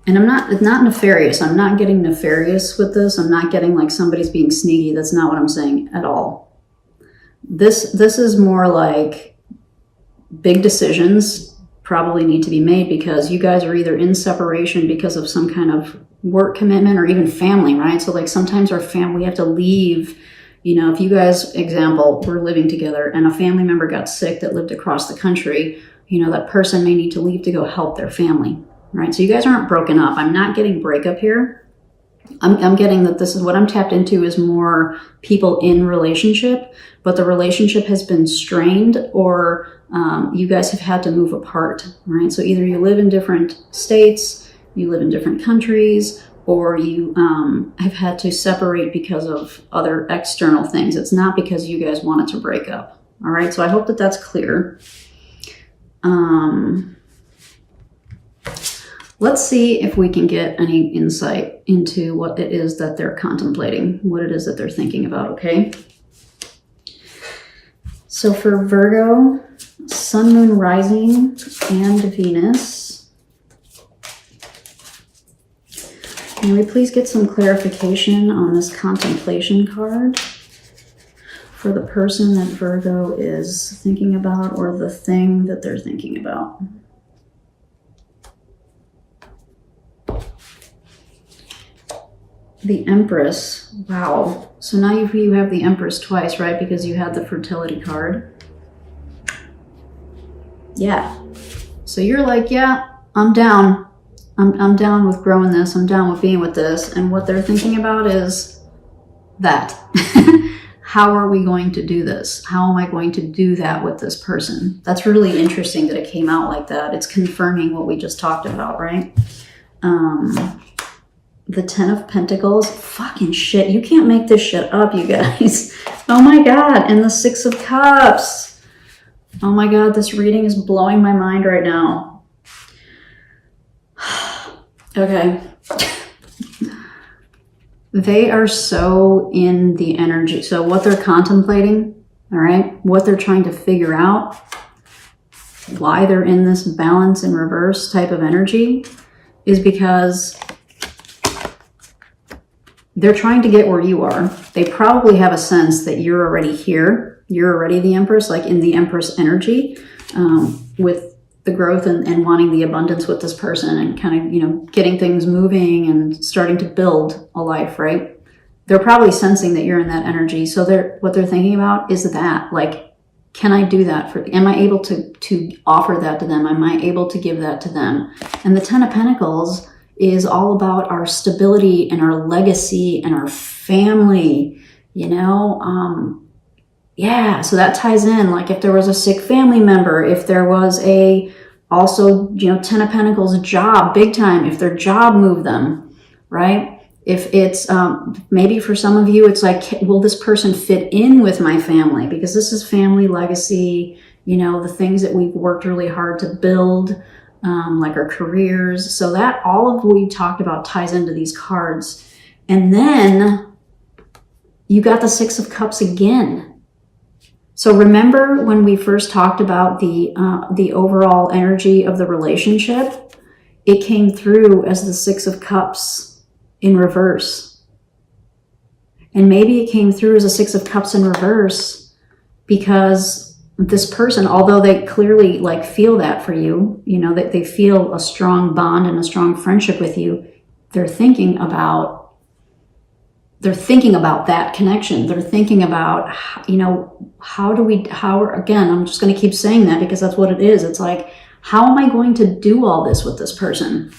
And it's not nefarious. I'm not getting nefarious with this. I'm not getting like somebody's being sneaky. That's not what I'm saying at all. This is more like big decisions probably need to be made because you guys are either in separation because of some kind of work commitment or even family, right? So like sometimes our family, we have to leave. You know, if you guys, example, we're living together and a family member got sick that lived across the country, you know, that person may need to leave to go help their family, right? So you guys aren't broken up. I'm not getting breakup here. I'm getting that this is what I'm tapped into is more people in relationship, but the relationship has been strained or you guys have had to move apart, right? So either you live in different states, you live in different countries, or you have had to separate because of other external things. It's not because you guys wanted to break up, all right? So I hope that that's clear. Let's see if we can get any insight into what it is that they're contemplating, what it is that they're thinking about, okay? So for Virgo, Sun, Moon, Rising, and Venus, can we please get some clarification on this contemplation card for the person that Virgo is thinking about or the thing that they're thinking about? The Empress. Wow. So now you have the Empress twice, right? Because you had the fertility card. Yeah. So you're like, yeah, I'm down. I'm down with growing this. I'm down with being with this. And what they're thinking about is that. How are we going to do this? How am I going to do that with this person? That's really interesting that it came out like that. It's confirming what we just talked about, right? The Ten of Pentacles. Fucking shit. You can't make this shit up, you guys. Oh my God. And the Six of Cups. Oh my God. This reading is blowing my mind right now. Okay. They are so in the energy. So what they're contemplating, all right, what they're trying to figure out, why they're in this balance in reverse type of energy is because they're trying to get where you are. They probably have a sense that you're already here. You're already the Empress, like in the Empress energy, with the growth and wanting the abundance with this person and kind of, you know, getting things moving and starting to build a life, right? They're probably sensing that you're in that energy. So what they're thinking about is that, like, can I do that am I able to offer that to them? Am I able to give that to them? And the Ten of Pentacles is all about our stability and our legacy and our family, you know? Yeah, so that ties in, like if there was a sick family member, if there was also, you know, Ten of Pentacles job, big time, if their job moved them, right? If it's, maybe for some of you, it's like, will this person fit in with my family? Because this is family legacy, you know, the things that we've worked really hard to build, like our careers. So that all of what we talked about ties into these cards. And then you got the Six of Cups again. So remember when we first talked about the overall energy of the relationship, it came through as the Six of Cups in reverse. And maybe it came through as a Six of Cups in reverse because this person, although they clearly like feel that for you, you know, that they feel a strong bond and a strong friendship with you, they're thinking about that connection. They're thinking about, you know, again, I'm just going to keep saying that because that's what it is. It's like, how am I going to do all this with this person?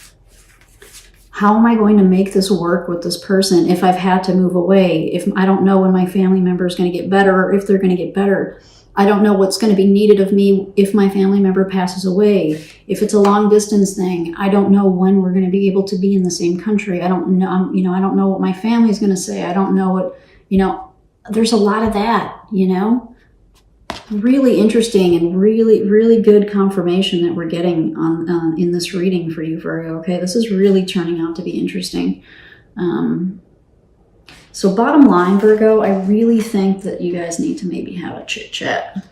How am I going to make this work with this person if I've had to move away? If I don't know when my family member is going to get better or if they're going to get better. I don't know what's going to be needed of me if my family member passes away. If it's a long distance thing, I don't know when we're going to be able to be in the same country. I don't know, you know, I don't know what my family's going to say. I don't know what, you know, there's a lot of that, you know, really interesting and really, really good confirmation that we're getting on in this reading for you, Virgo. Okay. This is really turning out to be interesting. So bottom line, Virgo, I really think that you guys need to maybe have a chit chat.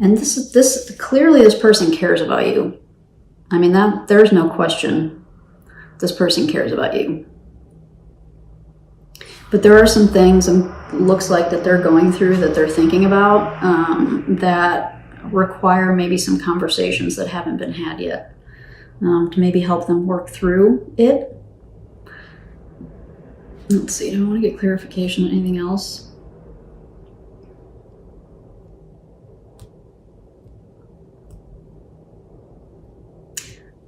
And clearly this person cares about you. I mean, there's no question. this person cares about you. But there are some things, and looks like that they're going through, that they're thinking about, that require maybe some conversations that haven't been had yet, to maybe help them work through it. Let's see, do I want to get clarification on anything else?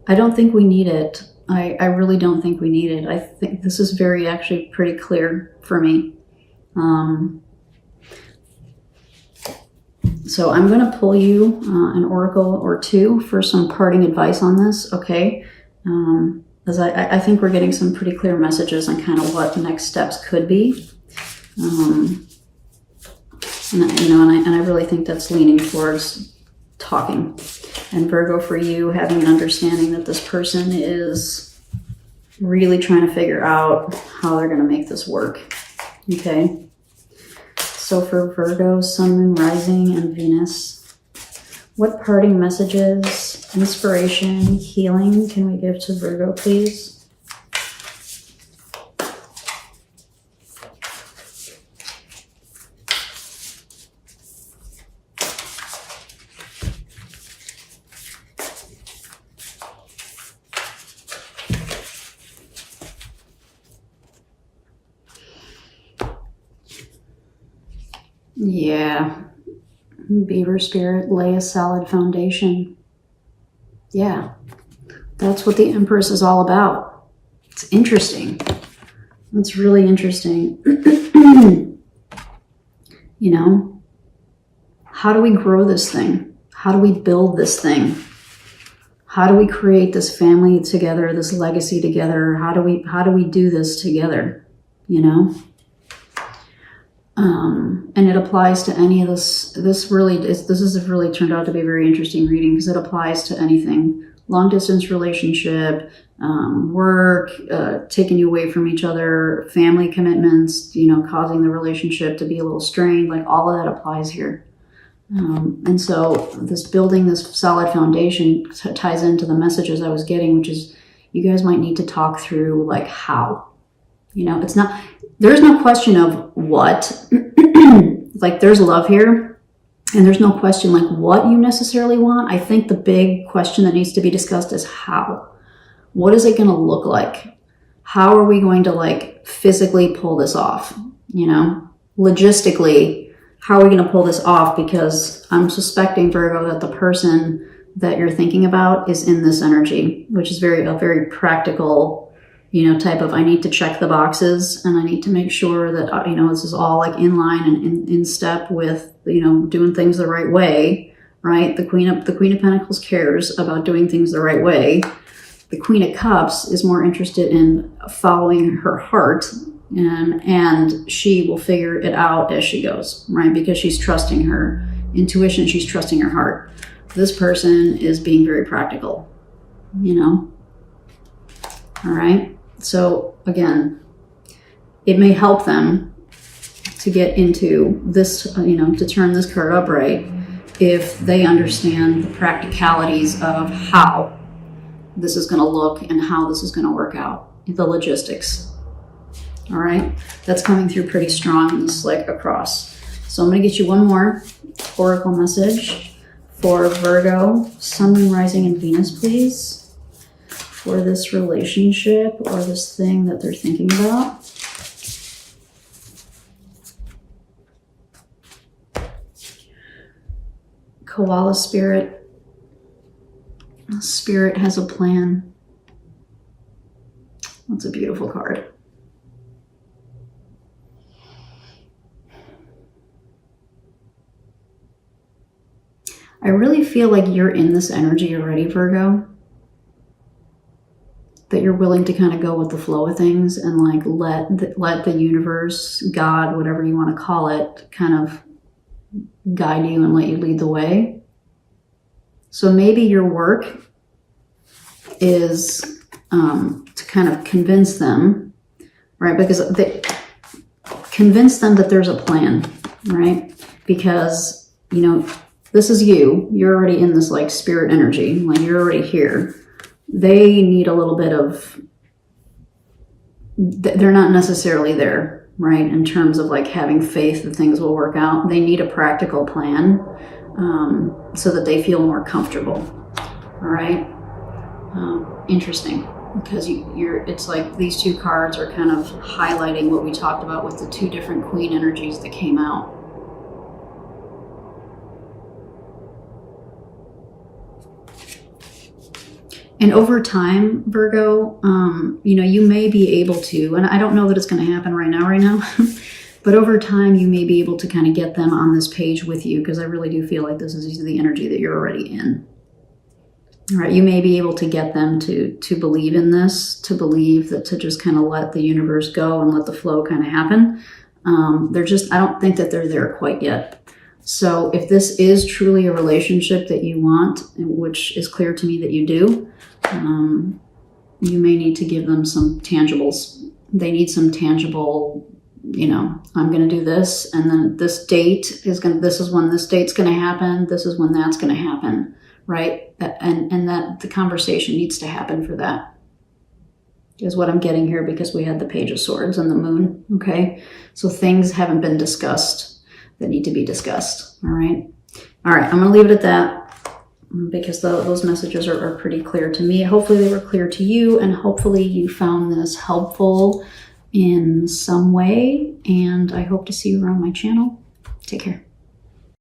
I don't think we need it. I really don't think we need it. I think this is actually pretty clear for me. So I'm going to pull you an oracle or two for some parting advice on this, okay? As I think we're getting some pretty clear messages on kind of what the next steps could be. And I really think that's leaning towards talking. And Virgo, for you, having an understanding that this person is really trying to figure out how they're going to make this work. Okay. So for Virgo, Sun, Moon, Rising, and Venus, what parting messages, inspiration, healing can we give to Virgo, please? Yeah, Beaver Spirit, lay a solid foundation. Yeah, that's what the Empress is all about. It's interesting. It's really interesting. You know, how do we grow this thing? How do we build this thing? How do we create this family together, this legacy together? How do we do this together? You know? And it applies to any of this. This has really turned out to be a very interesting reading because it applies to anything. Long distance relationship, work, taking you away from each other, family commitments, causing the relationship to be a little strained, like all of that applies here. And so building this solid foundation ties into the messages I was getting, which is you guys might need to talk through like how. There's no question of what, like there's love here, and there's no question like what you necessarily want. I think the big question that needs to be discussed is how. What is it going to look like? How are we going to like physically pull this off? Logistically, how are we going to pull this off? Because I'm suspecting, Virgo, that the person that you're thinking about is in this energy, which is a very practical, type of, I need to check the boxes and I need to make sure that, this is all like in line and in step with, doing things the right way, right? The Queen of Pentacles cares about doing things the right way. The Queen of Cups is more interested in following her heart, and she will figure it out as she goes, right? Because she's trusting her intuition, she's trusting her heart. This person is being very practical, All right. So again, it may help them to get into this, to turn this card upright if they understand the practicalities of how this is going to look and how this is going to work out, the logistics. All right. That's coming through pretty strong, this like across. So I'm going to get you one more oracle message for Virgo, Sun, Moon, Rising, and Venus, please. For this relationship or this thing that they're thinking about. Koala Spirit. Spirit has a plan. That's a beautiful card. I really feel like you're in this energy already, Virgo. That you're willing to kind of go with the flow of things and like let the universe, God, whatever you want to call it, kind of guide you and let you lead the way. So maybe your work is to kind of convince them, right? Because convince them that there's a plan, right? Because, this is you. You're already in this like spirit energy, like you're already here. They need a little bit of they're not necessarily there, right? In terms of like having faith that things will work out. They need a practical plan so that they feel more comfortable. All right. Interesting, because it's like these two cards are kind of highlighting what we talked about with the two different queen energies that came out. And over time, Virgo, you may be able to, and I don't know that it's going to happen right now, but over time you may be able to kind of get them on this page with you, because I really do feel like this is the energy that you're already in. All right, you may be able to get them to believe in this, to believe that, to just kind of let the universe go and let the flow kind of happen. I don't think that they're there quite yet. So if this is truly a relationship that you want, which is clear to me that you do, you may need to give them some tangibles. They need some tangible, I'm going to do this, and then this date this is when this date's going to happen, this is when that's going to happen, right? And that the conversation needs to happen for that, is what I'm getting here, because we had the Page of Swords and the Moon, okay? So things haven't been discussed that need to be discussed, all right? All right, I'm going to leave it at that, because those messages are pretty clear to me. Hopefully they were clear to you, and hopefully you found this helpful in some way, and I hope to see you around my channel. Take care.